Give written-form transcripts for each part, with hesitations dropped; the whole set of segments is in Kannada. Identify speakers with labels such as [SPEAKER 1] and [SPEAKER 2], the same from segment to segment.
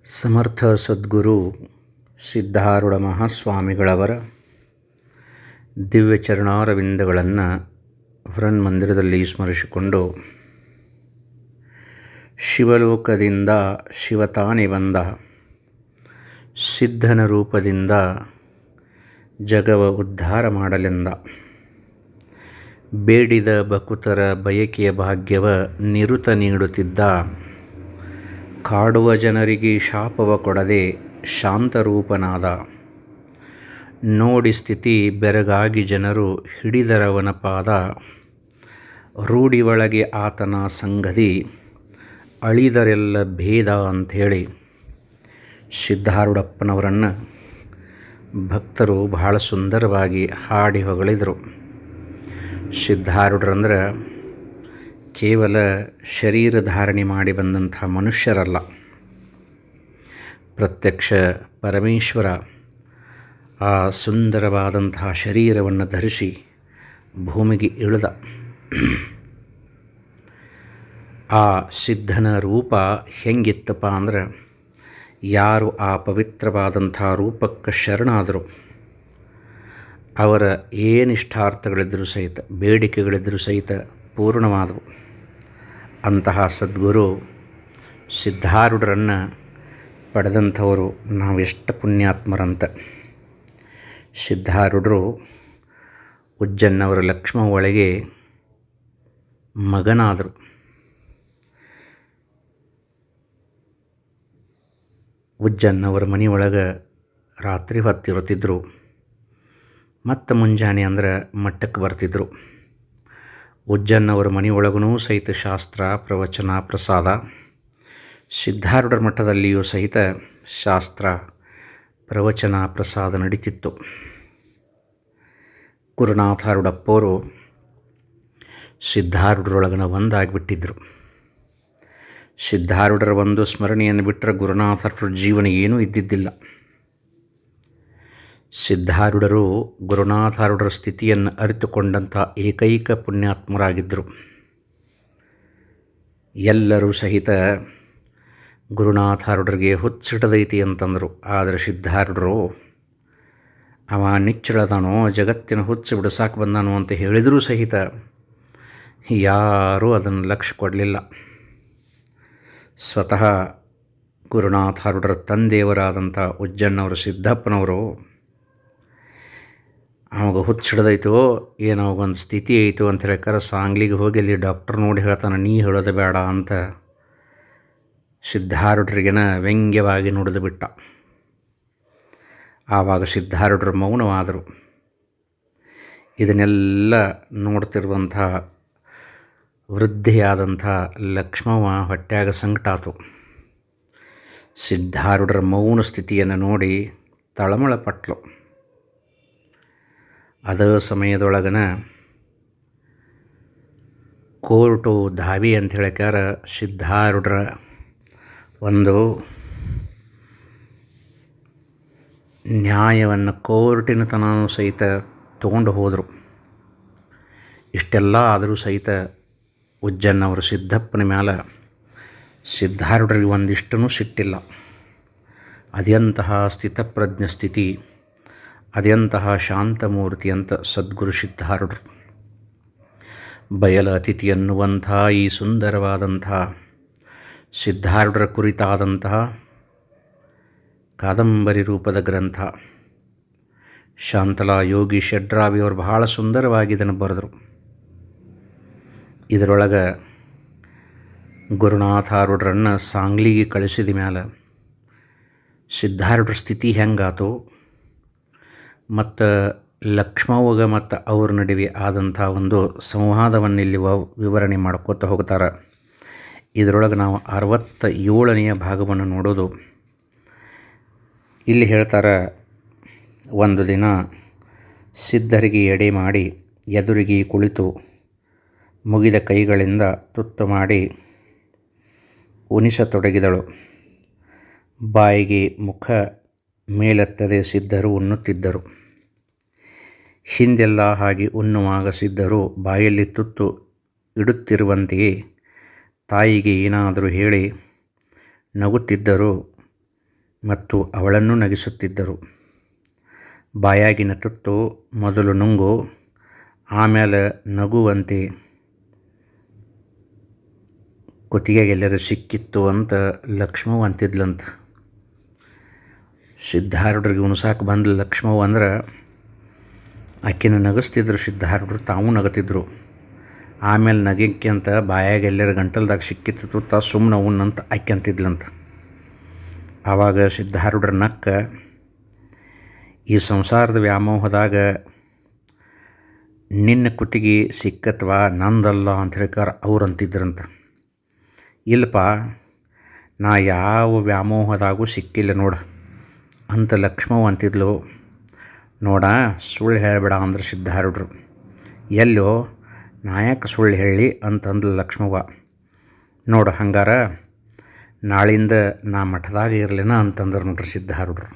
[SPEAKER 1] ಸಮರ್ಥ ಸದ್ಗುರು ಸಿದ್ಧಾರೂಢ ಮಹಾಸ್ವಾಮಿಗಳವರ ದಿವ್ಯ ಚರಣಾರವಿಂದಗಳನ್ನು ಮಂದಿರದಲ್ಲಿ ಸ್ಮರಿಸಿಕೊಂಡು, ಶಿವಲೋಕದಿಂದ ಶಿವತಾನೆ ಬಂದ ಸಿದ್ಧನ ರೂಪದಿಂದ ಜಗವ ಉದ್ಧಾರ ಮಾಡಲೆಂದ. ಬೇಡಿದ ಬಕುತರ ಬಯಕೆಯ ಭಾಗ್ಯವ ನಿರುತ ನೀಡುತ್ತಿದ್ದ. ಕಾಡುವ ಜನರಿಗೆ ಶಾಪವ ಕೊಡದೆ ಶಾಂತರೂಪನಾದ. ನೋಡಿ ಸ್ಥಿತಿ ಬೆರಗಾಗಿ ಜನರು ಹಿಡಿದರವನ ಪಾದ. ರೂಢಿ ಒಳಗೆ ಆತನ ಸಂಗತಿ ಅಳಿದರೆಲ್ಲ ಭೇದ ಅಂಥೇಳಿ ಸಿದ್ಧಾರೂಢಪ್ಪನವರನ್ನು ಭಕ್ತರು ಬಹಳ ಸುಂದರವಾಗಿ ಹಾಡಿ ಹೊಗಳಿದರು. ಸಿದ್ಧಾರೂಢರಂದ್ರೆ ಕೇವಲ ಶರೀರ ಧಾರಣೆ ಮಾಡಿ ಬಂದಂಥ ಮನುಷ್ಯರಲ್ಲ, ಪ್ರತ್ಯಕ್ಷ ಪರಮೇಶ್ವರ ಆ ಸುಂದರವಾದಂತಹ ಶರೀರವನ್ನು ಧರಿಸಿ ಭೂಮಿಗೆ ಇಳಿದ. ಆ ಸಿದ್ಧನ ರೂಪ ಹೆಂಗಿತ್ತಪ್ಪ ಅಂದ್ರೆ, ಯಾರು ಆ ಪವಿತ್ರವಾದಂಥ ರೂಪಕ್ಕೆ ಶರಣಾದರು ಅವರ ಏನಿಷ್ಟಾರ್ಥಗಳಿದ್ದರೂ ಸಹಿತ, ಬೇಡಿಕೆಗಳಿದ್ದರೂ ಸಹಿತ ಪೂರ್ಣವಾದವು. ಅಂತಹ ಸದ್ಗುರು ಸಿದ್ಧಾರೂಢರನ್ನು ಪಡೆದಂಥವರು ನಾವೆಷ್ಟು ಪುಣ್ಯಾತ್ಮರಂತ. ಸಿದ್ಧಾರೂಢರು ಉಜ್ಜನ್ನವರ ಲಕ್ಷ್ಮ ಒಳಗೆ ಮಗನಾದರು. ಉಜ್ಜನ್ನವರ ಮನೆಯೊಳಗೆ ರಾತ್ರಿ ಹೊತ್ತಿರುತ್ತಿದ್ದರು, ಮತ್ತು ಮುಂಜಾನೆ ಅಂದ್ರೆ ಮಠಕ್ಕೆ ಬರ್ತಿದ್ದರು. ಉಜ್ಜನ್ನವರ ಮನೆಯೊಳಗೂ ಸಹಿತ ಶಾಸ್ತ್ರ, ಪ್ರವಚನ, ಪ್ರಸಾದ. ಸಿದ್ಧಾರೂಢರ ಮಠದಲ್ಲಿಯೂ ಸಹಿತ ಶಾಸ್ತ್ರ, ಪ್ರವಚನ, ಪ್ರಸಾದ ನಡೀತಿತ್ತು. ಗುರುನಾಥಾರೂಢಪ್ಪವರು ಸಿದ್ಧಾರೂಢರೊಳಗನ ಒಂದಾಗಿಬಿಟ್ಟಿದ್ದರು. ಸಿದ್ಧಾರೂಢರ ಒಂದು ಸ್ಮರಣೆಯನ್ನು ಬಿಟ್ಟರೆ ಗುರುನಾಥಾರೂಢರ ಜೀವನ ಏನೂ ಇದ್ದಿದ್ದಿಲ್ಲ. ಸಿದ್ಧಾರೂಢರು ಗುರುನಾಥಾರೂಢರ ಸ್ಥಿತಿಯನ್ನು ಅರಿತುಕೊಂಡಂಥ ಏಕೈಕ ಪುಣ್ಯಾತ್ಮರಾಗಿದ್ದರು. ಎಲ್ಲರೂ ಸಹಿತ ಗುರುನಾಥಾರೂಢರಿಗೆ ಹುಚ್ಚಿಡದೈತಿ ಅಂತಂದರು. ಆದರೆ ಸಿದ್ಧಾರೂಢರು ಅವ ನಿಚ್ಚಳದಾನೋ, ಜಗತ್ತಿನ ಹುಚ್ಚು ಬಿಡಿಸಾಕ ಬಂದಾನೋ ಅಂತ ಹೇಳಿದರೂ ಸಹಿತ ಯಾರೂ ಅದನ್ನು ಲಕ್ಷ್ಯ ಕೊಡಲಿಲ್ಲ. ಸ್ವತಃ ಗುರುನಾಥಾರೂಢರ ತಂದೆಯವರಾದಂಥ ಉಜ್ಜನ್ನವರು ಸಿದ್ದಪ್ಪನವರು ಅವಾಗ ಹುಚ್ಚಿಡ್ದೈತೋ ಏನೋ ಒಂದು ಸ್ಥಿತಿ ಐತೋ ಅಂತ ಹೇಳ್ಕಾರ ಸಾಂಗ್ಲಿಗೆ ಹೋಗಿ ಅಲ್ಲಿ ಡಾಕ್ಟರ್ ನೋಡಿ ಹೇಳ್ತಾನೆ, ನೀ ಹೇಳೋದು ಬೇಡ ಅಂತ ಸಿದ್ಧಾರೂಢರಿಗೇನ ವ್ಯಂಗ್ಯವಾಗಿ ನುಡಿದು ಬಿಟ್ಟ. ಆವಾಗ ಸಿದ್ಧಾರೂಢರು ಮೌನವಾದರು. ಇದನ್ನೆಲ್ಲ ನೋಡ್ತಿರುವಂಥ ವೃದ್ಧಿಯಾದಂಥ ಲಕ್ಷ್ಮವ್ವ ಹೊಟ್ಯಾಗ ಸಂಕಟಾತು. ಸಿದ್ಧಾರೂಢರ ಮೌನ ಸ್ಥಿತಿಯನ್ನು ನೋಡಿ ತಳಮಳ ಪಟ್ಲು. ಅದೇ ಸಮಯದೊಳಗನ ಕೋರ್ಟು ಧಾವಿ ಅಂತ ಹೇಳ್ಕಾರ ಸಿದ್ಧಾರೂಢರ ಒಂದು ನ್ಯಾಯವನ್ನು ಕೋರ್ಟಿನ ತನೂ ಸಹಿತ ತೊಗೊಂಡು ಹೋದರು. ಇಷ್ಟೆಲ್ಲ ಆದರೂ ಸಹಿತ ಉಜ್ಜನ್ನವರು ಸಿದ್ದಪ್ಪನ ಮೇಲೆ ಸಿದ್ಧಾರೂಢರಿಗೆ ಒಂದಿಷ್ಟೂ ಸಿಟ್ಟಿಲ್ಲ. ಅದೆಂತಹ ಸ್ಥಿತಪ್ರಜ್ಞ ಸ್ಥಿತಿ, ಅದೆಂತಹ ಶಾಂತಮೂರ್ತಿ ಅಂತ ಸದ್ಗುರು ಸಿದ್ಧಾರೂಢರು. ಬಯಲ ಅತಿಥಿ ಅನ್ನುವಂಥ ಈ ಸುಂದರವಾದಂಥ ಸಿದ್ಧಾರೂಢರ ಕುರಿತಾದಂತಹ ಕಾದಂಬರಿ ರೂಪದ ಗ್ರಂಥ ಶಾಂತಲಾ ಯೋಗಿ ಷಡ್ರಾವಿಯವರು ಬಹಳ ಸುಂದರವಾಗಿ ಇದನ್ನು ಬರೆದರು. ಇದರೊಳಗೆ ಗುರುನಾಥಾರೂಢರನ್ನು ಸಾಂಗ್ಲಿಗೆ ಕಳಿಸಿದ ಮೇಲೆ ಸಿದ್ಧಾರೂಢರ ಸ್ಥಿತಿ ಹೆಂಗಾತು ಮತ್ತು ಲಕ್ಷ್ಮವ್ವಗ ಮತ್ತು ಅವ್ರ ನಡುವೆ ಆದಂಥ ಒಂದು ಸಂವಾದವನ್ನು ಇಲ್ಲಿ ವಿವರಣೆ ಮಾಡ್ಕೋತ ಹೋಗ್ತಾರೆ. ಇದರೊಳಗೆ ನಾವು 67ನೆಯ ಭಾಗವನ್ನು ನೋಡೋದು. ಇಲ್ಲಿ ಹೇಳ್ತಾರೆ, ಒಂದು ದಿನ ಸಿದ್ಧರಿಗೆ ಎಡೆ ಮಾಡಿ ಎದುರಿಗೆ ಕುಳಿತು ಮುಗಿದ ಕೈಗಳಿಂದ ತುತ್ತು ಮಾಡಿ ಉಣಿಸತೊಡಗಿದಳು. ಬಾಯಿಗೆ ಮುಖ ಮೇಲೆತ್ತದೆ ಸಿದ್ಧರು ಉಣ್ಣುತ್ತಿದ್ದರು. ಹಿಂದೆಲ್ಲ ಹಾಗೆ ಉಣ್ಣುವಾಗ ಸಿದ್ಧರು ಬಾಯಲ್ಲಿ ತುತ್ತು ಇಡುತ್ತಿರುವಂತೆಯೇ ತಾಯಿಗೆ ಏನಾದರೂ ಹೇಳಿ ನಗುತ್ತಿದ್ದರು. ಮತ್ತು ಅವಳನ್ನು ನಗಿಸುತ್ತಿದ್ದರು. ಬಾಯಾಗಿನ ತುತ್ತು ಮೊದಲು ನುಂಗು, ಆಮೇಲೆ ನಗುವಂತೆ ಕುತ್ತಿಗೆಗೆಲ್ಲರೂ ಸಿಕ್ಕಿತ್ತು ಅಂತ ಲಕ್ಷ್ಮವ್ವ ಅಂತಿದ್ಲಂತ. ಸಿದ್ಧಾರೂಢರಿಗೆ ಉಣಸಾಕ ಬಂದ ಲಕ್ಷ್ಮವ್ವ ಅಂದ್ರೆ ಆಕಿನ ನಗಿಸ್ತಿದ್ರು ಸಿದ್ಧಾರೂಢರು, ತಾವು ನಗತಿದ್ರು. ಆಮೇಲೆ ನಗಿಕ್ಕೆ ಅಂತ ಬಾಯಾಗೆಲ್ಲರ ಗಂಟಲ್ದಾಗ ಸಿಕ್ಕಿತ್ತು ತುತ್ತ ಸುಮ್ಮನೆ ಉಣ್ಣಂತ ಆಕೆ ಅಂತಿದ್ಲಂತ. ಆವಾಗ ಸಿದ್ಧಾರೂಢರ ನಕ್ಕ, ಈ ಸಂಸಾರದ ವ್ಯಾಮೋಹದಾಗ ನಿನ್ನ ಕುತ್ತಿಗೆ ಸಿಕ್ಕತ್ವಾ ನಂದಲ್ಲ ಅಂತ ಹೇಳ್ಕಾರ ಅವ್ರು ಅಂತಿದ್ರಂತ. ಇಲ್ಲಪ್ಪ, ನಾ ಯಾವ ವ್ಯಾಮೋಹದಾಗೂ ಸಿಕ್ಕಿಲ್ಲ ನೋಡ ಅಂತ ಲಕ್ಷ್ಮವ್ವ ಅಂತಿದ್ಲು. ನೋಡ, ಸುಳ್ಳು ಹೇಳಬೇಡ ಅಂದ್ರೆ ಸಿದ್ಧಾರೂಢರು. ಎಲ್ಲೋ ನಾಯಕ ಸುಳ್ಳು ಹೇಳಿ ಅಂತಂದ್ಲು ಲಕ್ಷ್ಮವ್ವ. ನೋಡು, ಹಂಗಾರ ನಾಳಿಂದ ನಾ ಮಠದಾಗ ಇರಲಿನ ಅಂತಂದ್ರೆ ನೋಡ್ರಿ ಸಿದ್ಧಾರೂಢರು.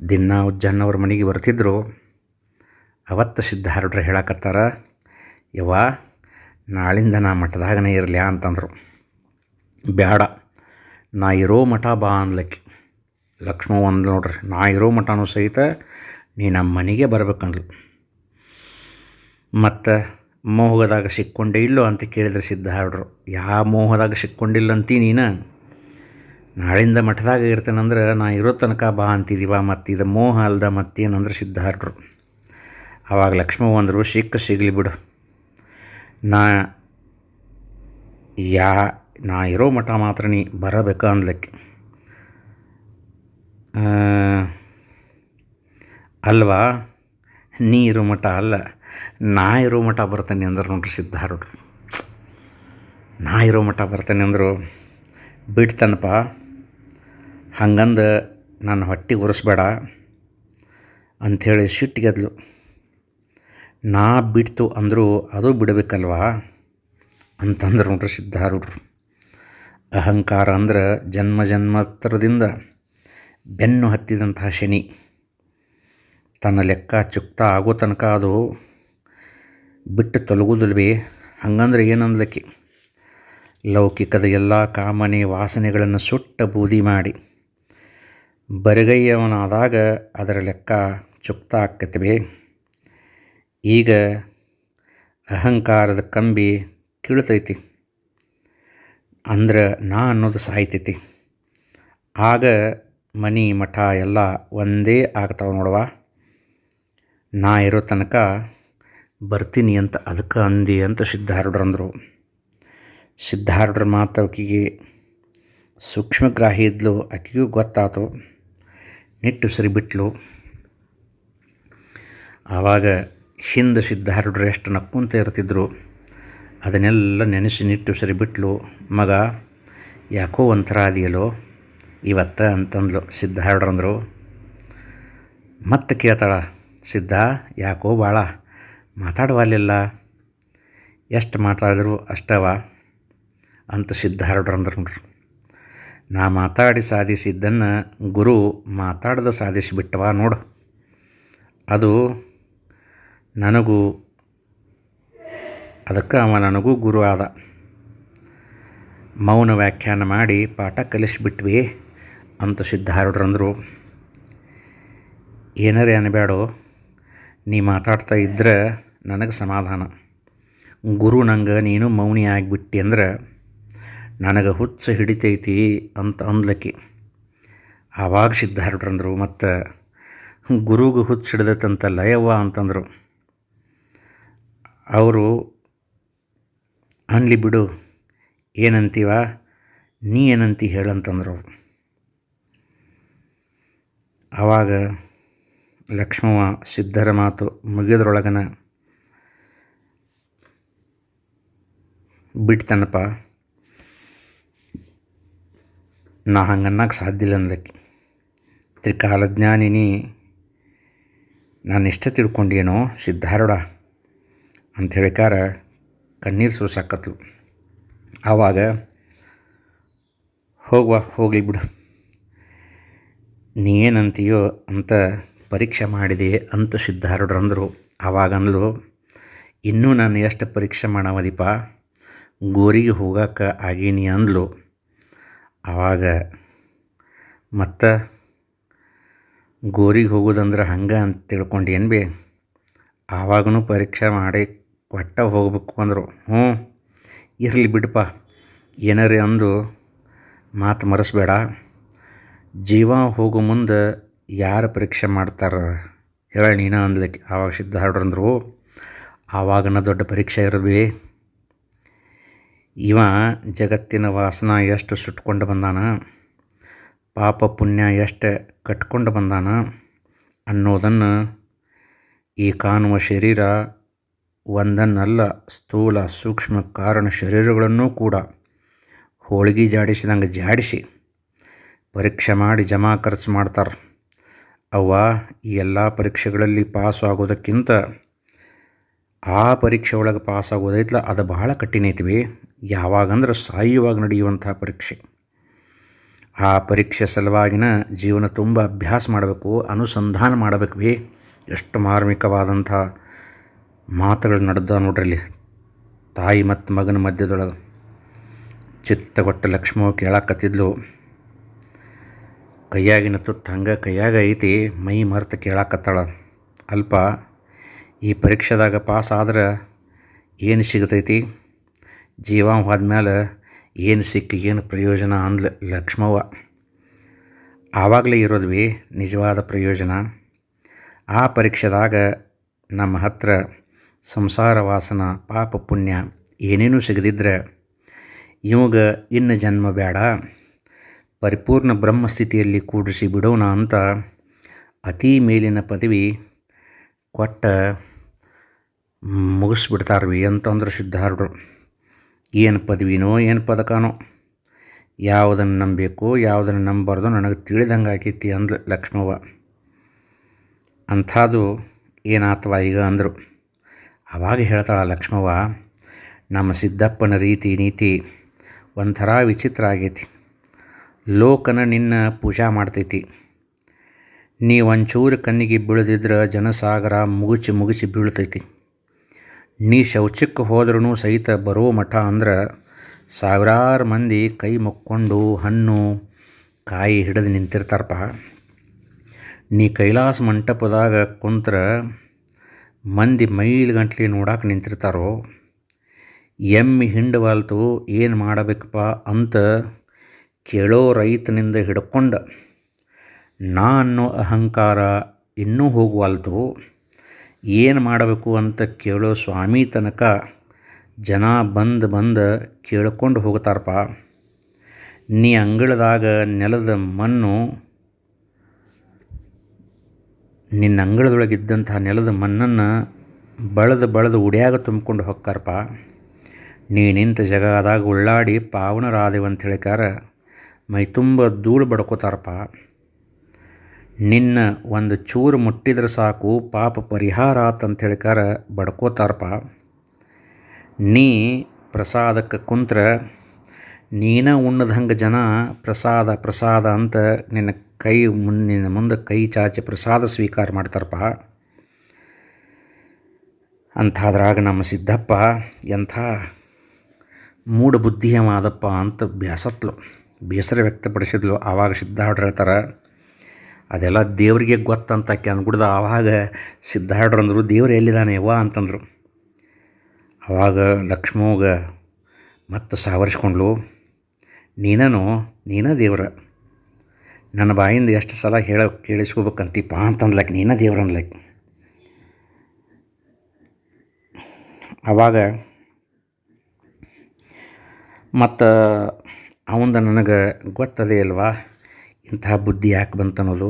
[SPEAKER 1] ದಿನ ಉಜ್ಜನ್ನವ್ರ ಮನೆಗೆ ಬರ್ತಿದ್ರು. ಅವತ್ತು ಸಿದ್ಧಾರೂಢರು ಹೇಳಕತ್ತಾರ, ಯವ್ವ ನಾಳಿಂದ ನಾ ಮಠದಾಗನೇ ಇರಲಿ ಅಂತಂದರು. ಬೇಡ, ನಾ ಇರೋ ಮಠ ಬಾ ಅನ್ಲಕ್ಕಿ. ಲಕ್ಷ್ಮವ್ವ ಅಂದ್ಲು ನೋಡ್ರಿ, ನಾ ಇರೋ ಮಠನೂ ಸಹಿತ ನೀ ನಮ್ಮ ಮನೆಗೆ ಬರ್ಬೇಕಂದ್ಲು. ಮತ್ತು ಮೋಹದಾಗ ಸಿಕ್ಕೊಂಡೇ ಇಲ್ಲೋ ಅಂತ ಕೇಳಿದ್ರೆ ಸಿದ್ಧಾರೂಢರು, ಯಾವ ಮೋಹದಾಗ ಸಿಕ್ಕೊಂಡಿಲ್ಲ ಅಂತೀ ನೀನು? ನಾಳಿಂದ ಮಠದಾಗ ಇರ್ತೇನಂದ್ರೆ ನಾ ಇರೋ ತನಕ ಬಾ ಅಂತಿದ್ದೀವ, ಮತ್ತು ಇದು ಮೋಹ ಅಲ್ದ ಮತ್ತೇನಂದ್ರೆ ಸಿದ್ಧಾರೂಢರು. ಆವಾಗ ಲಕ್ಷ್ಮವ್ವ ಅಂದರು, ಸಿಗಲಿ ಬಿಡು, ನಾ ಇರೋ ಮಠ ಮಾತ್ರ ನೀ ಬರಬೇಕ ಅಂದ್ಲಕ್ಕೆ. ಅಲ್ವಾ, ನೀ ಇರೋ ಮಠ ಅಲ್ಲ, ನಾ ಇರೋ ಮಠ ಬರ್ತೇನೆ ಅಂದ್ರೆ ನೋಡ್ರಿ ಸಿದ್ಧಾರೂಢರು. ನಾ ಇರೋ ಮಠ ಬರ್ತೇನೆ ಅಂದರು. ಬಿಡ್ತಾನಪ್ಪ, ಹಂಗಂದು ನನ್ನ ಹೊಟ್ಟೆಗೆ ಉರಿಸ್ಬೇಡ ಅಂಥೇಳಿ ಸಿಟ್ಟಿಗೆದ್ಲು. ನಾ ಬಿಡ್ತು ಅಂದರೂ ಅದು ಬಿಡಬೇಕಲ್ವಾ ಅಂತಂದ್ರೆ ನೋಡ್ರಿ ಸಿದ್ಧಾರೂಢರು. ಅಹಂಕಾರ ಅಂದ್ರೆ ಜನ್ಮ ಜನ್ಮಾಂತರದಿಂದ ಬೆನ್ನು ಹತ್ತಿದಂತಹ ಶನಿ. ತನ್ನ ಲೆಕ್ಕ ಚುಕ್ತ ಆಗೋ ತನಕ ಅದು ಬಿಟ್ಟು ತೊಲಗುದಿಲ್ವೇ. ಹಂಗಂದ್ರೆ ಏನಂದ್ಲಕ್ಕಿ, ಲೌಕಿಕದ ಎಲ್ಲ ಕಾಮನೆ ವಾಸನೆಗಳನ್ನು ಸುಟ್ಟ ಬೂದಿ ಮಾಡಿ ಬರಿಗೈಯವನಾದಾಗ ಅದರ ಲೆಕ್ಕ ಚುಕ್ತ ಆಕ್ಕತ್ವೆ. ಈಗ ಅಹಂಕಾರದ ಕಂಬಿ ಕೀಳ್ತೈತಿ ಅಂದ್ರೆ ನಾ ಅನ್ನೋದು ಸಾಯ್ತೈತಿ. ಆಗ ಮನೆ ಮಠ ಎಲ್ಲ ಒಂದೇ ಆಗ್ತಾವೆ ನೋಡವ. ನಾ ಇರೋ ತನಕ ಬರ್ತೀನಿ ಅಂತ ಅದಕ್ಕೆ ಅಂದಿ ಅಂತ ಸಿದ್ಧಾರೂಢರು ಅಂದರು. ಸಿದ್ಧಾರೂಢರ ಮಾತು ಆಕೆಗೆ ಸೂಕ್ಷ್ಮಗ್ರಾಹಿ ಇದ್ಲು. ಆಕೆಗೂ ಗೊತ್ತಾತು. ನಿಟ್ಟುಸಿರು ಬಿಟ್ಲು. ಆವಾಗ ಹಿಂದೆ ಸಿದ್ಧಾರೂಢರು ಎಷ್ಟು ನಕ್ಕೊಂತ ಇರ್ತಿದ್ರು ಅದನ್ನೆಲ್ಲ ನೆನೆಸಿ ನಿಟ್ಟುಸಿರು ಬಿಟ್ಲು. ಮಗ, ಯಾಕೋ ಒಂಥರ ಅದೆಯಲ್ಲೋ ಇವತ್ತ ಅಂತಂದ್ಲು. ಸಿದ್ಧಾರೂಢರು ಅಂದರು. ಮತ್ತೆ ಕೇಳ್ತಾಳ, ಸಿದ್ಧ ಯಾಕೋ ಭಾಳ ಮಾತಾಡುವಲ್ಲಿಲ್ಲ, ಎಷ್ಟು ಮಾತಾಡಿದ್ರು ಅಷ್ಟವ ಅಂತ ಸಿದ್ಧಾರೂಢರು ಅಂದರು ನೋಡ್ರಿ. ನಾ ಮಾತಾಡಿ ಸಾಧಿಸಿದ್ದನ್ನು ಗುರು ಮಾತಾಡ್ದ ಸಾಧಿಸಿಬಿಟ್ಟವ ನೋಡು. ಅದು ನನಗೂ, ಅದಕ್ಕೆ ಅವ ನನಗೂ ಗುರು ಆದ. ಮೌನ ವ್ಯಾಖ್ಯಾನ ಮಾಡಿ ಪಾಠ ಕಲಿಸಿಬಿಟ್ವಿ ಅಂತ ಸಿದ್ಧಾರೂಢರು ಅಂದರು. ಏನಾರೇ ಅನ್ಬೇಡೋ, ನೀ ಮಾತಾಡ್ತಾ ಇದ್ರೆ ನನಗೆ ಸಮಾಧಾನ. ಗುರು ನಂಗೆ ನೀನು ಮೌನಿ ಆಗಿಬಿಟ್ಟು ಅಂದ್ರೆ ನನಗೆ ಹುಚ್ಚ ಹಿಡಿತೈತಿ ಅಂತ ಅಂದ್ಲಕ್ಕಿ. ಆವಾಗ ಸಿದ್ಧಾರೂಢರು ಅಂದರು, ಮತ್ತು ಗುರುಗೂ ಹುಚ್ಚು ಹಿಡ್ದೈತಂತ ಲಯವ್ವ ಅಂತಂದರು. ಅವರು ಅನ್ಲಿ ಬಿಡು, ಏನಂತೀವ, ನೀ ಏನಂತಿ ಹೇಳಂತಂದ್ರು ಅವರು. ಆವಾಗ ಲಕ್ಷ್ಮವ್ವ ಸಿದ್ಧರ ಮಾತು ಮುಗಿಯೋದ್ರೊಳಗನ ಬಿಡ್ತಾನಪ್ಪ, ನಾ ಹಂಗೆ ಅನ್ನಕ್ಕೆ ಸಾಧ್ಯ ಇಲ್ಲ ಅಂದಕ್ಕೆ. ತ್ರಿಕಾಲಜ್ಞಾನಿನಿ, ನಾನು ಇಷ್ಟ ತಿಳ್ಕೊಂಡೇನೋ ಸಿದ್ಧಾರೂಢ ಅಂತ ಹೇಳಿಕಾರ ಕಣ್ಣೀರು ಸುರಿಸಾಕತ್ಲು. ಆವಾಗ ಹೋಗಲಿ ಬಿಡು, ನೀ ಏನಂತೀಯೋ ಅಂತ ಪರೀಕ್ಷೆ ಮಾಡಿದೆ ಅಂತ ಸಿದ್ಧಾರೂಢರು ಅಂದರು. ಆವಾಗ ಅಂದ್ಲು, ಇನ್ನೂ ನಾನು ಎಷ್ಟು ಪರೀಕ್ಷೆ ಮಾಡವದೀಪ, ಗೋರಿಗೆ ಹೋಗಕ್ಕೆ ಆಗೀನಿ ಅಂದ್ಲು. ಆವಾಗ ಮತ್ತು ಗೋರಿಗೆ ಹೋಗೋದಂದ್ರೆ ಹಂಗೆ ಅಂತ ತಿಳ್ಕೊಂಡು ಏನು ಬಿ ಆವಾಗೂ ಪರೀಕ್ಷೆ ಮಾಡಿ ಕೊಟ್ಟ ಹೋಗ್ಬೇಕು ಅಂದರು. ಇರಲಿ ಬಿಡಪ್ಪ, ಏನಾರೇ ಅಂದು ಮಾತು ಮರೆಸ್ಬೇಡ. ಜೀವ ಹೋಗೋ ಮುಂದೆ ಯಾರು ಪರೀಕ್ಷೆ ಮಾಡ್ತಾರೆ ಹೇಳಿ ನೀನು ಅಂದ್ಲಿಕ್ಕೆ. ಆವಾಗ ಸಿದ್ಧಾರೂಢರಂದರು, ಆವಾಗನ ದೊಡ್ಡ ಪರೀಕ್ಷೆ ಇರಬಿ. ಇವ ಜಗತ್ತಿನ ವಾಸನ ಎಷ್ಟು ಸುಟ್ಕೊಂಡು ಬಂದಾನ, ಪಾಪ ಪುಣ್ಯ ಎಷ್ಟು ಕಟ್ಕೊಂಡು ಬಂದಾನ ಅನ್ನೋದನ್ನು ಈ ಕಾಣುವ ಶರೀರ ಒಂದನ್ನಲ್ಲ, ಸ್ಥೂಲ ಸೂಕ್ಷ್ಮ ಕಾರಣ ಶರೀರಗಳನ್ನೂ ಕೂಡ ಹೋಳಿಗೆ ಜಾಡಿಸಿದಂಗೆ ಜಾಡಿಸಿ ಪರೀಕ್ಷೆ ಮಾಡಿ ಜಮಾ ಖರ್ಚು ಮಾಡ್ತಾರೆ. ಅವ್ವ, ಈ ಎಲ್ಲ ಪರೀಕ್ಷೆಗಳಲ್ಲಿ ಪಾಸ್ ಆಗೋದಕ್ಕಿಂತ ಆ ಪರೀಕ್ಷೆ ಒಳಗೆ ಪಾಸ್ ಆಗೋದೈತಲ್ಲ ಅದು ಬಹಳ ಕಠಿಣ ಐತಿ. ಯಾವಾಗಂದ್ರೆ ಸಾಯುವಾಗ ನಡೆಯುವಂಥ ಪರೀಕ್ಷೆ. ಆ ಪರೀಕ್ಷೆ ಸಲುವಾಗಿನ ಜೀವನ ತುಂಬ ಅಭ್ಯಾಸ ಮಾಡಬೇಕು, ಅನುಸಂಧಾನ ಮಾಡಬೇಕು. ಎಷ್ಟು ಮಾರ್ಮಿಕವಾದಂಥ ಮಾತುಗಳು ನಡೆದ ನೋಡ್ರಲ್ಲಿ. ತಾಯಿ ಮತ್ತು ಮಗನ ಮಧ್ಯದೊಳಗೆ ಚಿತ್ತಗೊಟ್ಟ ಲಕ್ಷ್ಮವ್ವ ಕೇಳಾಕತ್ತಿದ್ಲು. ಕೈಯಾಗಿನ ತುತ್ತು ಹಂಗೆ ಕೈಯಾಗ ಐತಿ, ಮೈ ಮರೆತು ಕೇಳಾಕತ್ತಾಳ. ಅಲ್ಪ, ಈ ಪರೀಕ್ಷೆದಾಗ ಪಾಸ್ ಆದ್ರೆ ಏನು ಸಿಗ್ತೈತಿ, ಜೀವ ಹೋದ್ಮೇಲೆ ಏನು ಸಿಕ್ಕಿ ಏನು ಪ್ರಯೋಜನ ಅಂದ್ಲು ಲಕ್ಷ್ಮವ್ವ. ಆವಾಗಲೇ ಇರೋದು ನಿಜವಾದ ಪ್ರಯೋಜನ. ಆ ಪರೀಕ್ಷೆದಾಗ ನಮ್ಮ ಹತ್ರ ಸಂಸಾರ ವಾಸನ ಪಾಪ ಪುಣ್ಯ ಏನೇನೂ ಸಿಗದಿದ್ರೆ ಇವಾಗ ಇನ್ನು ಜನ್ಮ ಬೇಡ, ಪರಿಪೂರ್ಣ ಬ್ರಹ್ಮಸ್ಥಿತಿಯಲ್ಲಿ ಕೂಡಿಸಿ ಬಿಡೋಣ ಅಂತ ಅತಿ ಮೇಲಿನ ಪದವಿ ಕೊಟ್ಟ ಮುಗಿಸ್ಬಿಡ್ತಾರ್ವಿ ಅಂತಂದ್ರೆ ಸಿದ್ಧಾರೂಢರು. ಏನು ಪದವಿನೋ ಏನು ಪದಕನೋ, ಯಾವುದನ್ನು ನಂಬಬೇಕು ಯಾವುದನ್ನು ನಂಬಾರ್ದು ನನಗೆ ತಿಳಿದಂಗೆ ಆಕೈತಿ ಅಂದ್ಲು ಲಕ್ಷ್ಮವ್ವ. ಅಂಥದ್ದು ಏನಾತವ ಈಗ ಅಂದರು. ಆವಾಗ ಹೇಳ್ತಾಳ ಲಕ್ಷ್ಮವ್ವ, ನಮ್ಮ ಸಿದ್ದಪ್ಪನ ರೀತಿ ನೀತಿ ಒಂಥರ ವಿಚಿತ್ರ ಆಗೈತಿ. ಲೋಕನ ನಿನ್ನ ಪೂಜಾ ಮಾಡ್ತೈತಿ. ನೀ ಒಂಚೂರು ಕಣ್ಣಿಗೆ ಬೀಳದಿದ್ರೆ ಜನಸಾಗರ ಮುಗುಚಿ ಮುಗಿಸಿ ಬೀಳ್ತೈತಿ. ನೀ ಶೌಚಕ್ಕೆ ಹೋದ್ರೂ ಸಹಿತ ಬರೋ ಮಠ ಅಂದ್ರೆ ಸಾವಿರಾರು ಮಂದಿ ಕೈ ಮುಕ್ಕೊಂಡು ಹಣ್ಣು ಕಾಯಿ ಹಿಡಿದು ನಿಂತಿರ್ತಾರಪ್ಪ. ನೀ ಕೈಲಾಸ ಮಂಟಪದಾಗ ಕುಂತ್ರೆ ಮಂದಿ ಮೈಲು ಗಂಟ್ಲಿ ನೋಡಕ್ಕೆ ನಿಂತಿರ್ತಾರೋ. ಎಮ್ಮೆ ಹಿಂಡವಾಲ್ತು ಏನು ಮಾಡಬೇಕಪ್ಪ ಅಂತ ಕೇಳೋ ರೈತನಿಂದ ಹಿಡ್ಕೊಂಡು ನಾ ಅನ್ನೋ ಅಹಂಕಾರ ಇನ್ನೂ ಹೋಗುವಲ್ತು. ಏನು ಮಾಡಬೇಕು ಅಂತ ಕೇಳೋ ಸ್ವಾಮಿ ತನಕ ಜನ ಬಂದು ಕೇಳ್ಕೊಂಡು ಹೋಗ್ತಾರಪ್ಪ. ನೀ ಅಂಗಳದಾಗ ನೆಲದ ಮಣ್ಣು, ನಿನ್ನ ಅಂಗಳದೊಳಗಿದ್ದಂಥ ನೆಲದ ಮಣ್ಣನ್ನು ಬಳದು ಉಡ್ಯಾಗ ತುಂಬಿಕೊಂಡು ಹೊಕ್ಕಾರಪ್ಪ. ನೀ ನಿಂತ ಜಗದಾಗ ಉಳ್ಳಾಡಿ ಪಾವನರಾದೇವಂತ ಹೇಳಿಕಾರ ಮೈ ತುಂಬ ಧೂಳು ಬಡ್ಕೋತಾರಪ್ಪ. ನಿನ್ನ ಒಂದು ಚೂರು ಮುಟ್ಟಿದ್ರೆ ಸಾಕು ಪಾಪ ಪರಿಹಾರ ಆತಂತ ಹೇಳಿಕಾರ ಬಡ್ಕೋತಾರಪ್ಪ. ನೀ ಪ್ರಸಾದಕ್ಕೆ ಕುಂತ್ರೆ ನೀನ ಉಣ್ಣದಂಗೆ ಜನ ಪ್ರಸಾದ ಅಂತ ನಿನ್ನ ನಿನ್ನ ಮುಂದೆ ಕೈ ಚಾಚಿ ಪ್ರಸಾದ ಸ್ವೀಕಾರ ಮಾಡ್ತಾರಪ್ಪ. ಅಂಥದ್ರಾಗ ನಮ್ಮ ಸಿದ್ದಪ್ಪ ಎಂಥ ಮೂಢ ಬುದ್ಧಿಯವಾದಪ್ಪ ಅಂತ ಬೇಸರ ವ್ಯಕ್ತಪಡಿಸಿದ್ಲು. ಆವಾಗ ಸಿದ್ಧಾರೂಢರು ಹೇಳ್ತಾರೆ, ಅದೆಲ್ಲ ದೇವರಿಗೆ ಗೊತ್ತಂತ ಅನ್ಬಿಡ್ದು. ಆವಾಗ ಸಿದ್ಧಾರೂಢರು ಅಂದರು, ದೇವ್ರು ಎಲ್ಲಿದ್ದಾನೆ ಯವ್ವ ಅಂತಂದರು. ಆವಾಗ ಲಕ್ಷ್ಮವ್ಗ ಮತ್ತೆ ಸಾವರಿಸ್ಕೊಂಡ್ಲು, ನೀನ ದೇವ್ರ, ನನ್ನ ಬಾಯಿಂದ ಎಷ್ಟು ಸಲ ಕೇಳಿಸ್ಕೋಬೇಕಂತೀಪ ಅಂತಂದ್ಲಕ್ಕೆ, ನೀನ ದೇವ್ರ ಅಂದ್ಲಕ್ಕೆ. ಆವಾಗ ಮತ್ತು ಅವಂದ ನನಗೆ ಗೊತ್ತದೇ ಅಲ್ವಾ ಇಂತಹ ಬುದ್ಧಿ ಯಾಕೆ ಬಂತನ್ನೋದು.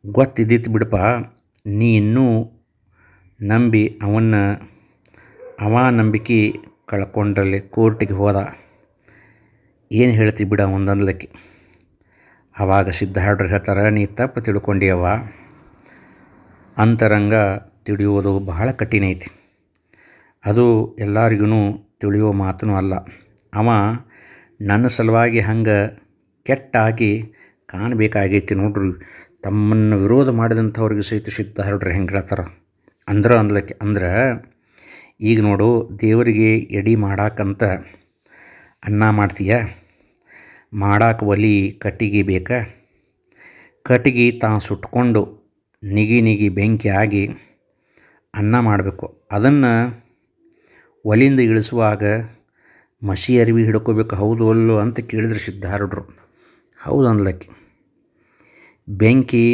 [SPEAKER 1] ಗೊತ್ತಿದ್ದಿತ್ತು ಬಿಡಪ್ಪ, ನೀ ಇನ್ನೂ ನಂಬಿ ಅವ ನಂಬಿಕೆ ಕಳ್ಕೊಂಡ್ರಲ್ಲಿ ಕೋರ್ಟಿಗೆ ಹೋದ. ಏನು ಹೇಳ್ತಿ ಬಿಡ ಒಂದಂದ್ಲಕ್ಕೆ. ಆವಾಗ ಸಿದ್ಧಾರೂಢರು ಹೇಳ್ತಾರೆ, ನೀ ತಪ್ಪು ತಿಳ್ಕೊಂಡಿಯವ. ಅಂತರಂಗ ತಿಳಿಯೋದು ಬಹಳ ಕಠಿಣ ಐತಿ. ಅದು ಎಲ್ಲರಿಗೂ ತಿಳಿಯೋ ಮಾತೂ ಅಲ್ಲ. ಅವ ನನ್ನ ಸಲುವಾಗಿ ಹಂಗೆ ಕೆಟ್ಟಾಗಿ ಕಾಣಬೇಕಾಗೈತಿ ನೋಡ್ರಿ. ತಮ್ಮನ್ನು ವಿರೋಧ ಮಾಡಿದಂಥವ್ರಿಗೆ ಸಹಿತ ಸಿದ್ಧಾರೂಢರು ಹೆಂಗೆ ಹೇಳ್ತಾರೆ ಅಂದ್ಲಕ್ಕೆ. ಅಂದ್ರೆ ಈಗ ನೋಡು, ದೇವರಿಗೆ ಎಡೆ ಮಾಡಾಕಂತ ಅನ್ನ ಮಾಡ್ತೀಯ, ಮಾಡಾಕ ಒಲಿ ಕಟ್ಟಿಗೆ ಬೇಕಾ? ಕಟ್ಟಿಗೆ ತಾನು ಸುಟ್ಕೊಂಡು ನಿಗಿ ನಿಗಿ ಬೆಂಕಿ ಆಗಿ ಅನ್ನ ಮಾಡಬೇಕು. ಅದನ್ನು ಒಲಿಂದ ಇಳಿಸುವಾಗ ಮಸಿ ಅರಿವಿ ಹಿಡ್ಕೋಬೇಕು, ಹೌದು ಅಲ್ಲೋ ಅಂತ ಕೇಳಿದ್ರು ಸಿದ್ಧಾರೂಢರು. ಹೌದು ಅಂದ್ಲಕ್ಕಿ. ಬೆಂಕಿ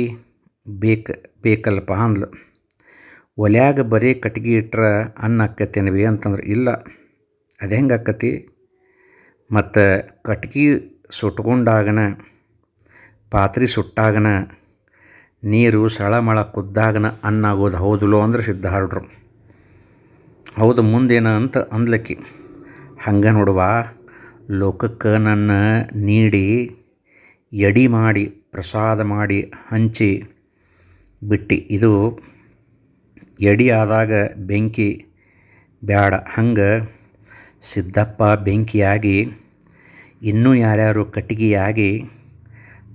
[SPEAKER 1] ಬೇಕಲ್ಪ ಅಂದ್ಲು. ಒಲ್ಯಾಗ ಬರೀ ಕಟ್ಗೆ ಇಟ್ರೆ ಅನ್ನ ಆಕ್ಕತ್ತೇನವಿ ಅಂತಂದ್ರೆ, ಇಲ್ಲ ಅದು ಹೆಂಗೆ ಆಕ್ಕತಿ, ಮತ್ತು ಕಟ್ಗೆ ಸುಟ್ಕೊಂಡಾಗನ ಪಾತ್ರೆ ಸುಟ್ಟಾಗನ ನೀರು ಸಳಮಳ ಕುದ್ದಾಗನ ಅನ್ನ ಆಗೋದು ಹೌದಲ್ಲೋ ಅಂದ್ರೆ ಸಿದ್ಧಾರೂಢರು. ಹೌದು ಮುಂದೇನ ಅಂತ ಅಂದ್ಲಕ್ಕಿ. ಹಂಗೆ ನೋಡುವ, ಲೋಕಕ್ಕೆ ನನ್ನ ನೀಡಿ ಎಡಿ ಮಾಡಿ ಪ್ರಸಾದ ಮಾಡಿ ಹಂಚಿ ಬಿಟ್ಟು, ಇದು ಎಡಿ ಆದಾಗ ಬೆಂಕಿ ಬ್ಯಾಡ. ಹಂಗೆ ಸಿದ್ದಪ್ಪ ಬೆಂಕಿಯಾಗಿ ಇನ್ನೂ ಯಾರ್ಯಾರು ಕಟ್ಟಿಗೆಯಾಗಿ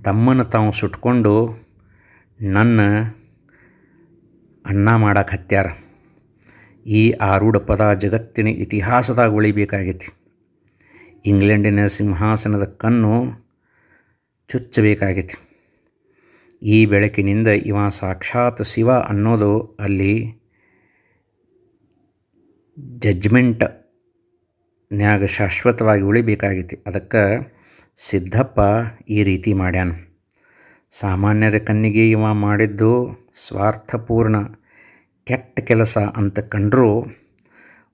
[SPEAKER 1] ತಮ್ಮನ್ನು ತಾವು ಸುಟ್ಕೊಂಡು ನನ್ನ ಅನ್ನ ಮಾಡಕ್ಕೆ ಹತ್ಯಾರ. ಈ ಆರೂಢ ಪದ ಜಗತ್ತಿನ ಇತಿಹಾಸದಾಗ ಉಳಿಬೇಕಾಗೈತಿ. ಇಂಗ್ಲೆಂಡಿನ ಸಿಂಹಾಸನದ ಕಣ್ಣು ಚುಚ್ಚಬೇಕಾಗೈತಿ. ಈ ಬೆಳಕಿನಿಂದ ಇವ ಸಾಕ್ಷಾತ್ ಶಿವ ಅನ್ನೋದು ಅಲ್ಲಿ ಜಡ್ಜ್ಮೆಂಟ್ನ್ಯಾಗ ಶಾಶ್ವತವಾಗಿ ಉಳಿಬೇಕಾಗೈತಿ. ಅದಕ್ಕೆ ಸಿದ್ದಪ್ಪ ಈ ರೀತಿ ಮಾಡ್ಯಾನ. ಸಾಮಾನ್ಯರ ಕಣ್ಣಿಗೆ ಇವ ಮಾಡಿದ್ದು ಸ್ವಾರ್ಥಪೂರ್ಣ ಕೆಟ್ಟ ಕೆಲಸ ಅಂತ ಕಂಡರೂ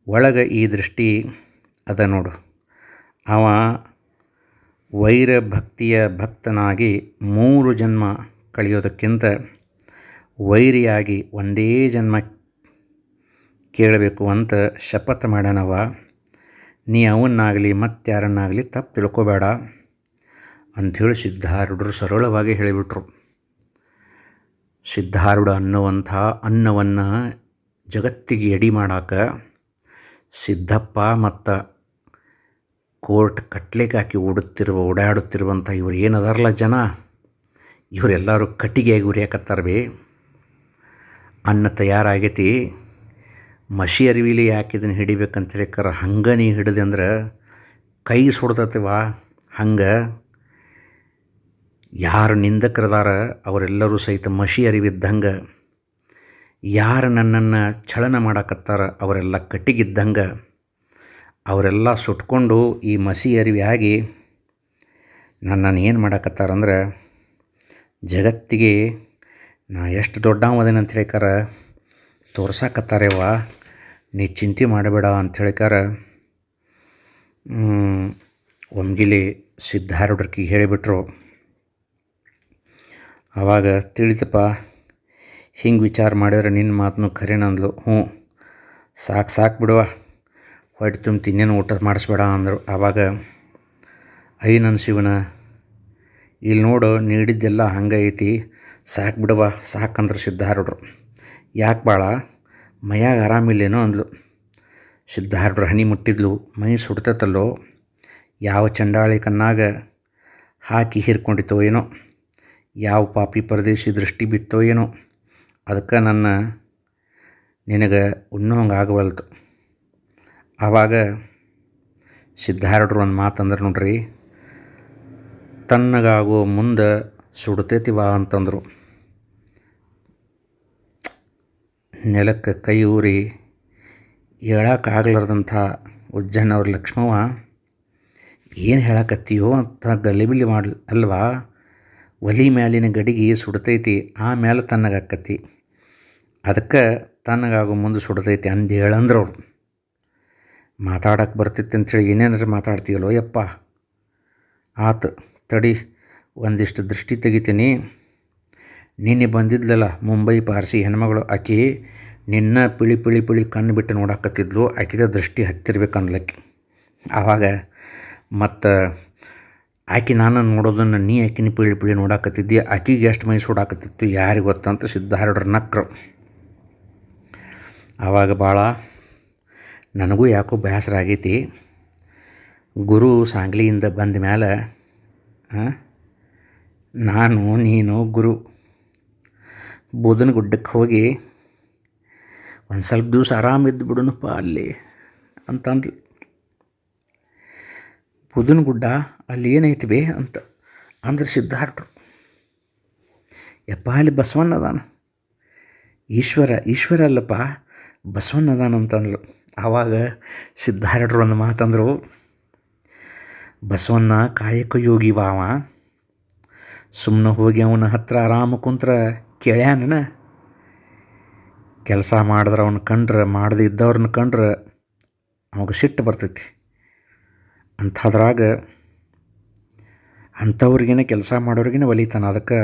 [SPEAKER 1] ಒಳಗೆ ಈ ದೃಷ್ಟಿ ಅದ ನೋಡು. ಅವ ವೈರ ಭಕ್ತಿಯ ಭಕ್ತನಾಗಿ 3 ಜನ್ಮ ಕಳೆಯೋದಕ್ಕಿಂತ ವೈರಿಯಾಗಿ ಒಂದೇ ಜನ್ಮ ಕೇಳಬೇಕು ಅಂತ ಶಪಥ ಮಾಡ್ಯಾನವ. ನೀ ಅವನ್ನಾಗಲಿ ಮತ್ತಾರನ್ನಾಗಲಿ ತಪ್ಪು ತಿಳ್ಕೊಬೇಡ ಅಂಥೇಳಿ ಸಿದ್ಧಾರೂಢರು ಸರಳವಾಗಿ ಹೇಳಿಬಿಟ್ರು. ಸಿದ್ಧಾರೂಢ ಅನ್ನುವಂಥ ಅನ್ನವನ್ನು ಜಗತ್ತಿಗೆ ಎಡಿ ಮಾಡಾಕ ಸಿದ್ದಪ್ಪ ಮತ್ತು ಕೋರ್ಟ್ ಕಟ್ಲಿಕ್ಕೆ ಹಾಕಿ ಓಡಾಡುತ್ತಿರುವಂಥ ಇವ್ರು ಏನದಾರಲ್ಲ ಜನ, ಇವರೆಲ್ಲರೂ ಕಟ್ಟಿಗೆಯಾಗಿ ಉರಿಯಾಕತ್ತಾರ ಬೇ. ಅನ್ನ ತಯಾರಾಗೈತಿ, ಮಸಿ ಅರಿವಿಲಿ ಯಾಕೆ ಇದನ್ನು ಹಿಡಿಬೇಕಂತ ಹೇಳಿಕರ ಹಂಗೆ ನೀ ಹಿಡಿದೆ ಅಂದ್ರೆ ಕೈ ಸುಡ್ತತಿವ. ಹಂಗೆ ಯಾರು ನಿಂದಕರದಾರ ಅವರೆಲ್ಲರೂ ಸಹಿತ ಮಸಿ ಅರಿವಿದ್ದಂಗೆ, ಯಾರು ನನ್ನನ್ನು ಛಳನ ಮಾಡಾಕತ್ತಾರ ಅವರೆಲ್ಲ ಕಟ್ಟಿಗಿದ್ದಂಗೆ, ಅವರೆಲ್ಲ ಸುಟ್ಕೊಂಡು ಈ ಮಸಿ ಅರಿವಿಯಾಗಿ ನನ್ನನ್ನು ಏನು ಮಾಡಾಕತ್ತಾರಂದ್ರೆ ಜಗತ್ತಿಗೆ ನಾ ಎಷ್ಟು ದೊಡ್ಡವದೇನಂತ ಹೇಳಿಕಾರ ತೋರ್ಸಾಕತ್ತಾರೇವ. ನೀ ಚಿಂತೆ ಮಾಡಬೇಡ ಅಂತ ಹೇಳಿಕಾರ ಒಮ್ಗಿಲಿ ಸಿದ್ಧಾರೂಢರ್ಕಿ ಹೇಳಿಬಿಟ್ರು. ಆವಾಗ ತಿಳಿತಪ್ಪ, ಹಿಂಗೆ ವಿಚಾರ ಮಾಡಿದ್ರೆ ನಿನ್ನ ಮಾತನ್ನು ಖರೇನಂದ್ಲು. ಸಾಕು ಬಿಡುವ, ಹೊಟ್ಟೆ ತುಂಬ ತಿನ್ನೇನು ಊಟ ಮಾಡಿಸ್ಬೇಡ ಅಂದರು. ಆವಾಗ ನನ್ನ ಶಿವನ, ಇಲ್ಲಿ ನೋಡು ನೀಡಿದ್ದೆಲ್ಲ ಹಂಗೆ ಐತಿ, ಸಾಕು ಬಿಡುವ ಸಾಕಂದ್ರೆ ಸಿದ್ಧಾರೂಢರು. ಯಾಕೆ ಭಾಳ ಮೈಯಾಗ ಆರಾಮಿಲ್ಲೇನೋ ಅಂದ್ಲು. ಸಿದ್ಧಾರೂಢರು ಹನಿ ಮುಟ್ಟಿದ್ಲು. ಮೈ ಸುಡ್ತೈತಲ್ಲೋ, ಯಾವ ಚಂಡಾಳಿ ಕಣ್ಣಾಗ ಹಾಕಿ ಹೀರ್ಕೊಂಡಿತ್ತೋ ಏನೋ, ಯಾವ ಪಾಪಿ ಪರದೇಶಿ ದೃಷ್ಟಿ ಬಿತ್ತೋ ಏನೋ, ಅದಕ್ಕೆ ನಿನಗೆ ಉಣ್ಣೋಂಗೆ ಆಗವಲ್ತು. ಆವಾಗ ಸಿದ್ಧಾರೂಢರು ಒಂದು ಮಾತಂದ್ರೆ ನೋಡ್ರಿ, ತನ್ನಗಾಗೋ ಮುಂದೆ ಸುಡ್ತೈತಿವ ಅಂತಂದರು. ನೆಲಕ್ಕೆ ಕೈ ಊರಿ ಹೇಳೋಕ್ಕಾಗ್ಲಾರ್ದಂಥ ಉಜ್ಜಣ್ಣವ್ರ ಲಕ್ಷ್ಮವ್ವ, ಏನು ಹೇಳಕತ್ತೀಯೋ ಅಂತ ಗಲಿಬಿಲಿ ಅಲ್ವಾ. ಒಲಿ ಮ್ಯಾಲಿನ ಗಡಿಗೆ ಸುಡ್ತೈತಿ, ಆಮೇಲೆ ತನ್ನಗಾಕತಿ, ಅದಕ್ಕೆ ತನ್ನಗಾಗೋ ಮುಂದೆ ಸುಡ್ತೈತಿ ಅಂದು ಹೇಳಂದ್ರವ್ರು. ಮಾತಾಡೋಕ್ಕೆ ಬರ್ತೈತಿ ಅಂಥೇಳಿ ಏನೇನಾರು ಮಾತಾಡ್ತೀಯಲ್ಲೋ ಯಪ್ಪ. ಆತು ತಡಿ, ಒಂದಿಷ್ಟು ದೃಷ್ಟಿ ತೆಗಿತೀನಿ. ನಿನ್ನೆ ಬಂದಿದ್ಲಲ್ಲ ಮುಂಬೈ ಪಾರ್ಸಿ ಹೆಣ್ಮಗಳು, ಆಕೆ ನಿನ್ನ ಪಿಳಿ ಕಣ್ಣು ಬಿಟ್ಟು ನೋಡಾಕತ್ತಿದ್ಲು, ಆಕೆದ ದೃಷ್ಟಿ ಹತ್ತಿರ್ಬೇಕಂದ್ಲಕ್ಕಿ. ಆವಾಗ ಮತ್ತು ಆಕೆ ನಾನು ನೋಡೋದನ್ನು ನೀ ಆಕಿನ ಪಿಳಿ ನೋಡಾಕತ್ತಿದ್ದಿ, ಆಕೆಗೆ ಎಷ್ಟು ಮೈ ಸುಡಾಕತ್ತಿತ್ತು ಯಾರಿಗೆ ಗೊತ್ತಂತ ಸಿದ್ಧಾರೂಢರು ನಕ್ರು. ಆವಾಗ ಭಾಳ ನನಗೂ ಯಾಕೋ ಬೇಸರ ಆಗೈತಿ. ಗುರು ಸಾಂಗ್ಲಿಯಿಂದ ಬಂದ ಮೇಲೆ ನಾನು ನೀನು ಗುರು ಬೂದನಗುಡ್ಡಕ್ಕೆ ಹೋಗಿ ಒಂದು ಸ್ವಲ್ಪ ದಿವಸ ಆರಾಮಿದ್ದು ಬಿಡೋಣಪ್ಪ ಅಲ್ಲಿ ಅಂತಂದ್ಲು. ಬೂದನಗುಡ್ಡ ಅಲ್ಲಿ ಏನೈತಿ ಬೇ ಅಂತ ಅಂದ್ರೆ ಸಿದ್ಧಾರೂಢರು. ಯಪ್ಪ ಅಲ್ಲಿ ಬಸವಣ್ಣ ಅದಾನ, ಈಶ್ವರ ಅಲ್ಲಪ್ಪ ಬಸವಣ್ಣ ಅದಾನ ಅಂತಂದ್ಲು. ಆವಾಗ ಸಿದ್ಧಾರೂಢರು ಒಂದು ಮಾತಂದರು, ಬಸವಣ್ಣ ಕಾಯಕ ಯೋಗಿವ ಅವ, ಸುಮ್ಮನೆ ಹೋಗಿ ಅವನ ಹತ್ರ ಆರಾಮ ಕುಂತ್ರ ಕೇಳ್ಯಾನ, ಕೆಲಸ ಮಾಡಿದ್ರೆ ಅವನು ಕಂಡ್ರೆ ಮಾಡದೇ ಇದ್ದವ್ರನ್ನ ಕಂಡ್ರೆ ಅವಾಗ ಸಿಟ್ಟು ಬರ್ತೈತಿ. ಅಂಥದ್ರಾಗ ಅಂಥವ್ರಿಗೇನೆ ಕೆಲಸ ಮಾಡೋರಿಗೇನೆ ಒಲಿತಾನೆ. ಅದಕ್ಕೆ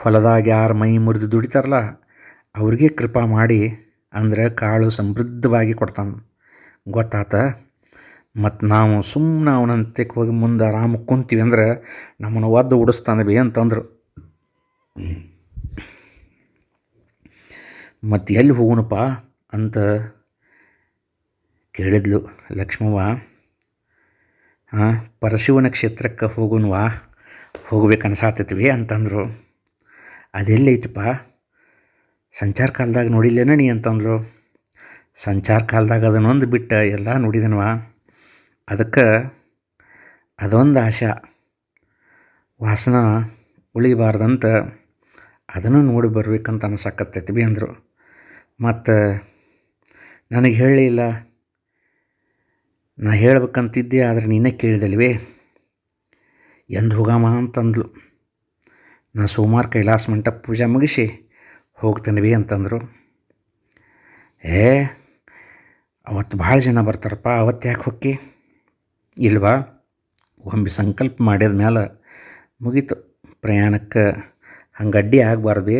[SPEAKER 1] ಹೊಲದಾಗ ಯಾರು ಮೈ ಮುರಿದು ದುಡಿತಾರಲ್ಲ ಅವ್ರಿಗೆ ಕೃಪಾ ಮಾಡಿ ಅಂದರೆ ಕಾಳು ಸಮೃದ್ಧವಾಗಿ ಕೊಡ್ತಾನೆ, ಗೊತ್ತಾತ. ಮತ್ತು ನಾವು ಸುಮ್ಮನೆ ಅವನಂತಕ್ಕೆ ಹೋಗಿ ಮುಂದೆ ಆರಾಮ ಕುಂತೀವಿ ಅಂದ್ರೆ ನಮ್ಮನ್ನು ಒದ್ದು ಉಡಿಸ್ತಾನೆ ಬಿ ಅಂತಂದರು. ಮತ್ತು ಎಲ್ಲಿ ಹೋಗೋಣಪ್ಪ ಅಂತ ಕೇಳಿದ್ಲು ಲಕ್ಷ್ಮವ್ವ. ಪರಶಿವನ ಕ್ಷೇತ್ರಕ್ಕೆ ಹೋಗೋಣವಾ, ಹೋಗ್ಬೇಕು ಅನ್ಸಾತೈತಿವಿ ಅಂತಂದರು. ಅದೆಲ್ಲೈತಪ್ಪ, ಸಂಚಾರ ಕಾಲದಾಗ ನೋಡಿಲ್ಲೇನ ನೀ ಅಂತಂದರು. ಸಂಚಾರ ಕಾಲದಾಗ ಅದನ್ನೊಂದು ಬಿಟ್ಟು ಎಲ್ಲ ನೋಡಿದನವ. ಅದಕ್ಕೆ ಅದೊಂದು ಆಶಾ ವಾಸನ ಉಳಿಬಾರ್ದಂತ ಅದನ್ನು ನೋಡಿ ಬರ್ಬೇಕಂತ ಅನ್ಸಕತ್ತೈತಿ ಬಿ ಅಂದರು. ಮತ್ತು ನನಗೆ ಹೇಳಲಿಲ್ಲ, ನಾ ಹೇಳ್ಬೇಕಂತಿದ್ದೆ ಆದರೆ ನೀನೇ ಕೇಳಿದಲ್ವೇ, ಎಂದು ಹೋಗಮ್ಮ ಅಂತಂದ್ಲು. ನಾ ಸೋಮವಾರ ಕೈಲಾಸ ಮಂಟಪ ಪೂಜೆ ಮುಗಿಸಿ ಹೋಗ್ತೇನೆ ಬಿ ಅಂತಂದರು. ಅವತ್ತು ಭಾಳ ಜನ ಬರ್ತಾರಪ್ಪ, ಅವತ್ತು ಯಾಕೆ ಹೊಕ್ಕಿ ಇಲ್ವಾ, ಒಮ್ಮೆ ಸಂಕಲ್ಪ ಮಾಡಿದ ಮೇಲೆ ಮುಗೀತು, ಪ್ರಯಾಣಕ್ಕೆ ಹಂಗೆ ಅಡ್ಡಿ ಆಗಬಾರ್ದು,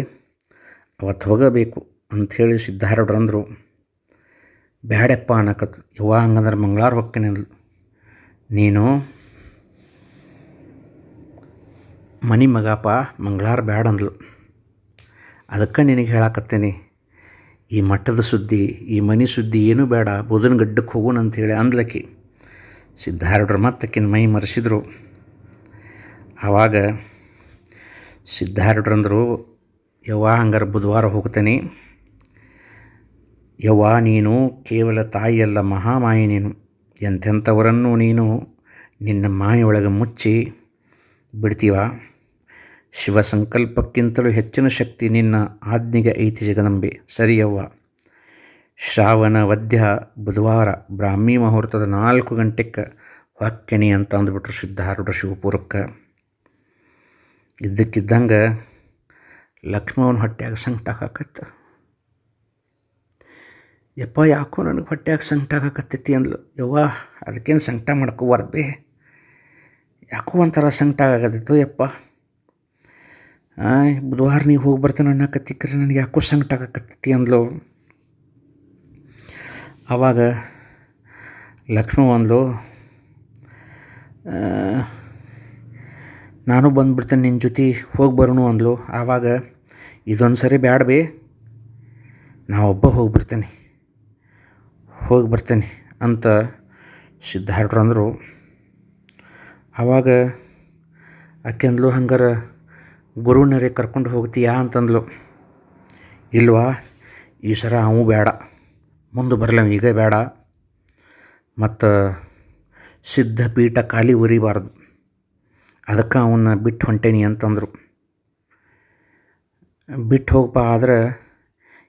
[SPEAKER 1] ಅವತ್ತು ಹೋಗಬೇಕು ಅಂಥೇಳಿ ಸಿದ್ಧಾರೂಢರು ಅಂದರು. ಬ್ಯಾಡಪ್ಪ ಅನ್ನಕತ್ತು. ಯವ್ವ ಹಂಗಂದ್ರೆ ಮಂಗಳವಾರ ಹೊಕ್ಕೇನೆ ಅಂದ್ಲು. ನೀನು ಮನೆ ಮಗಪ್ಪ, ಮಂಗಳವಾರ ಬ್ಯಾಡ ಅಂದ್ಲು. ಅದಕ್ಕೆ ನಿನಗೆ ಹೇಳಾಕತ್ತೇನೆ, ಈ ಮಠದ ಸುದ್ದಿ ಈ ಮನೆ ಸುದ್ದಿ ಏನೂ ಬೇಡ, ಬುಧನಗಡ್ಡಕ್ಕೆ ಹೋಗೋಣ ಅಂಥೇಳಿ ಅಂದ್ಲಕ್ಕಿ. ಸಿದ್ಧಾರೂಢರು ಮತ್ತಕ್ಕಿನ ಮೈ ಮರೆಸಿದ್ರು. ಆವಾಗ ಸಿದ್ಧಾರೂಢರಂದರು, ಯವ್ವ ಹಂಗಾರೆ ಬುಧವಾರ ಹೋಗ್ತೇನೆ. ಯವ್ವ ನೀನು ಕೇವಲ ತಾಯಿಯಲ್ಲ, ಮಹಾಮಾಯಿ ನೀನು, ಎಂಥೆಂಥವರನ್ನು ನೀನು ನಿನ್ನ ಮಾಯೊಳಗೆ ಮುಚ್ಚಿ ಬಿಡ್ತೀವ. ಶಿವ ಸಂಕಲ್ಪಕ್ಕಿಂತಲೂ ಹೆಚ್ಚಿನ ಶಕ್ತಿ ನಿನ್ನ ಆಜ್ಞೆಗೆ ಐತಿ ಜಗದಂಬೆ. ಸರಿಯವ್ವ, ಶ್ರಾವಣ ವದ್ಯ ಬುಧವಾರ ಬ್ರಾಹ್ಮಿ ಮುಹೂರ್ತದ 4 ಗಂಟೆಗೆ ಹೊಕ್ಕೆನಿ ಅಂತ ಅಂದ್ಬಿಟ್ರು ಸಿದ್ಧಾರೂಢರು ಶಿವಪುರಕ್ಕೆ. ಇದ್ದಕ್ಕಿದ್ದಂಗೆ ಲಕ್ಷ್ಮವನ ಹೊಟ್ಟೆಯಾಗ ಸಂಕಟ ಆಗಾಕತ್ತ. ಯಪ್ಪ ಯಾಕೋ ನನಗೆ ಹೊಟ್ಟೆಯಾಗ ಸಂಕಟ ಆಗಾಕತ್ತೈತಿ ಅಂದ್ಲು. ಯವ್ವ ಅದಕ್ಕೇನು ಸಂಕಟ ಮಾಡ್ಕೋಬಾರ್ದು ಬೇ, ಯಾಕೋ ಒಂಥರ ಸಂಕಟ ಆಗತ್ತಿತ್ತು ಯಪ್ಪ. ಬುಧವಾರ ನೀವು ಹೋಗಿ ಬರ್ತಾನೆ ಅನ್ನಕತ್ತಿಕ್ರೆ ನನಗೆ ಯಾಕೋ ಸಂಕಟ ಆಗಾಕತ್ತೈತಿ ಅಂದ್ಲು. ಆವಾಗ ಲಕ್ಷ್ಮವ್ವ ಅಂದ್ಲು, ನಾನು ಬಂದುಬಿಡ್ತೇನೆ ನಿನ್ನ ಜೊತೆ ಹೋಗಿ ಬರೋಣ ಅಂದ್ಲು. ಆವಾಗ ಇದೊಂದು ಸರಿ ಬ್ಯಾಡ ಬೇ, ನಾವೊಬ್ಬ ಹೋಗಿ ಬರ್ತೇನೆ ಅಂತ ಸಿದ್ಧಾರೂಢರು ಅಂದರು. ಆವಾಗ ಆಕೆ ಅಂದ್ಲು, ಹಂಗಾರೆ ಗುರುವಿನರೇ ಕರ್ಕೊಂಡು ಹೋಗ್ತೀಯಾ ಅಂತಂದ್ಲು. ಇಲ್ವಾ ಈ ಸರ ಅವು ಬೇಡ, ಮುಂದೆ ಬರಲ್ಲ, ಈಗ ಬೇಡ, ಮತ್ತು ಸಿದ್ಧಪೀಠ ಖಾಲಿ ಉರಿಬಾರ್ದು, ಅದಕ್ಕೆ ಅವನ್ನ ಬಿಟ್ಟು ಹೊಂಟೇನಿ ಅಂತಂದರು. ಬಿಟ್ಟು ಹೋಗಪ್ಪ, ಆದ್ರೆ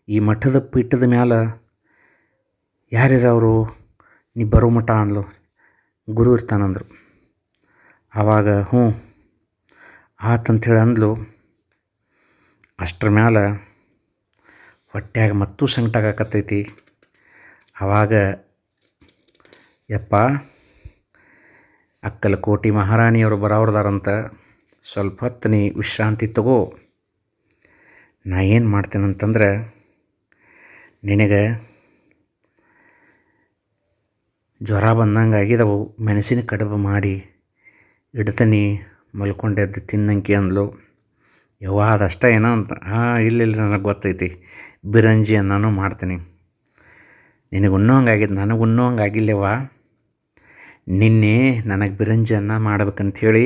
[SPEAKER 1] ಈ ಮಠದ ಪೀಠದ ಮ್ಯಾಲೆ ಯಾರ್ಯಾರವರು ನೀ ಬರೋ ಮಠ ಅಂದ್ಲು. ಗುರು ಇರ್ತಾನಂದರು. ಆವಾಗ ಹ್ಞೂ ಆತಂಥೇಳಿ ಅಂದ್ಲು. ಅಷ್ಟ್ರ ಮ್ಯಾಲೆ ಹೊಟ್ಯಾಗ ಮತ್ತೂ ಸಂಕಟ ಆಗಾಕತ್ತೈತಿ. ಆವಾಗ ಯಪ್ಪ ಅಕ್ಕಲಕೋಟೆ ಮಹಾರಾಣಿಯವರು ಬರೋರ್ದಾರಂತ, ಸ್ವಲ್ಪ ಹೊತ್ತು ನೀ ವಿಶ್ರಾಂತಿ ತಗೋ. ನಾ ಏನು ಮಾಡ್ತೇನಂತಂದ್ರೆ, ನಿನಗೆ ಜ್ವರ ಬಂದಂಗೆ ಆಗಿದವು, ಮೆಣಸಿನ ಕಡುಬು ಮಾಡಿ ಇಡ್ತೀನಿ, ಮಲ್ಕೊಂಡೆದ್ದು ತಿನ್ನಂಕಿ ಅಂದ್ಲು. ಯವ್ವ ಅದಷ್ಟ ಏನೋ ಅಂತ. ಇಲ್ಲ ನನಗೆ ಗೊತ್ತೈತಿ, ಬಿರಂಜಿ ಅನ್ನೋನು ಮಾಡ್ತೀನಿ. ನಿನಗೆ ಉಣ್ಣೋಂಗಾಗಿದ್ದು, ನನಗೆ ಉಣ್ಣೋಂಗಾಗಿಲ್ಲವ್ವ. ನಿನ್ನೆ ನನಗೆ ಬಿರಂಜಿ ಅನ್ನ ಮಾಡ್ಬೇಕಂಥೇಳಿ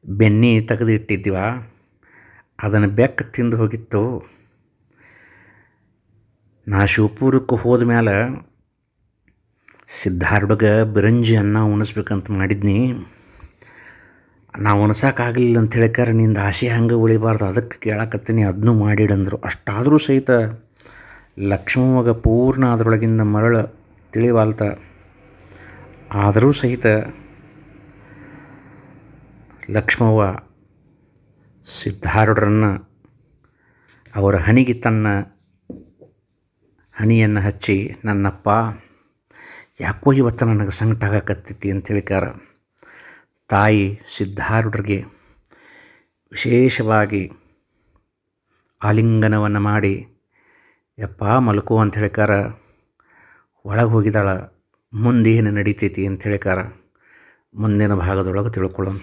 [SPEAKER 1] ಬೆನ್ನಿ ತೆಗೆದು ಇಟ್ಟಿದ್ದೀವ, ಅದನ್ನು ಬೆಕ್ಕ ತಿಂದು ಹೋಗಿತ್ತು. ನಾ ಶಿವಪುರಕ್ಕೆ ಹೋದ ಮೇಲೆ ಸಿದ್ಧಾರೂಢಗೆ ಬಿರಂಜಿ ಅನ್ನ ಉಣಿಸ್ಬೇಕಂತ ಮಾಡಿದ್ನಿ. ನಾವು ಉಣ್ಸೋಕ್ಕಾಗಲಿಲ್ಲ ಅಂತ ಹೇಳಿಕಾರ ನಿಂದು ಆಸೆ ಹಂಗೆ ಉಳಿಬಾರ್ದು, ಅದಕ್ಕೆ ಕೇಳಕತ್ತೀನಿ ಅದನ್ನೂ ಮಾಡಿಡಂದರು. ಅಷ್ಟಾದರೂ ಸಹಿತ ಲಕ್ಷ್ಮವ್ವಗ ಪೂರ್ಣ ಅದರೊಳಗಿಂದ ಮರಳು ತಿಳಿವಾಲ್ತ. ಆದರೂ ಸಹಿತ ಲಕ್ಷ್ಮವ್ವ ಸಿದ್ಧಾರೂಢರನ್ನು ಅವರ ಹಣೆಗೆ ತನ್ನ ಹನಿಯನ್ನು ಹಚ್ಚಿ, ನನ್ನಪ್ಪ ಯಾಕೋ ಇವತ್ತು ನನಗೆ ಸಂಕಟ ಆಗಕತ್ತೈತಿ ಅಂತ ಹೇಳಿಕಾರ ತಾಯಿ ಸಿದ್ಧಾರೂಢರಿಗೆ ವಿಶೇಷವಾಗಿ ಆಲಿಂಗನವನ್ನು ಮಾಡಿ, ಯಪ್ಪ ಮಲ್ಕೋ ಅಂತ ಹೇಳಿಕಾರ ಒಳಗೆ ಹೋಗಿದ್ದಾಳ. ಮುಂದೇನು ನಡೀತೈತಿ ಅಂತ ಹೇಳಿಕಾರ ಮುಂದಿನ ಭಾಗದೊಳಗೆ ತಿಳ್ಕೊಳ್ಳೋಣ.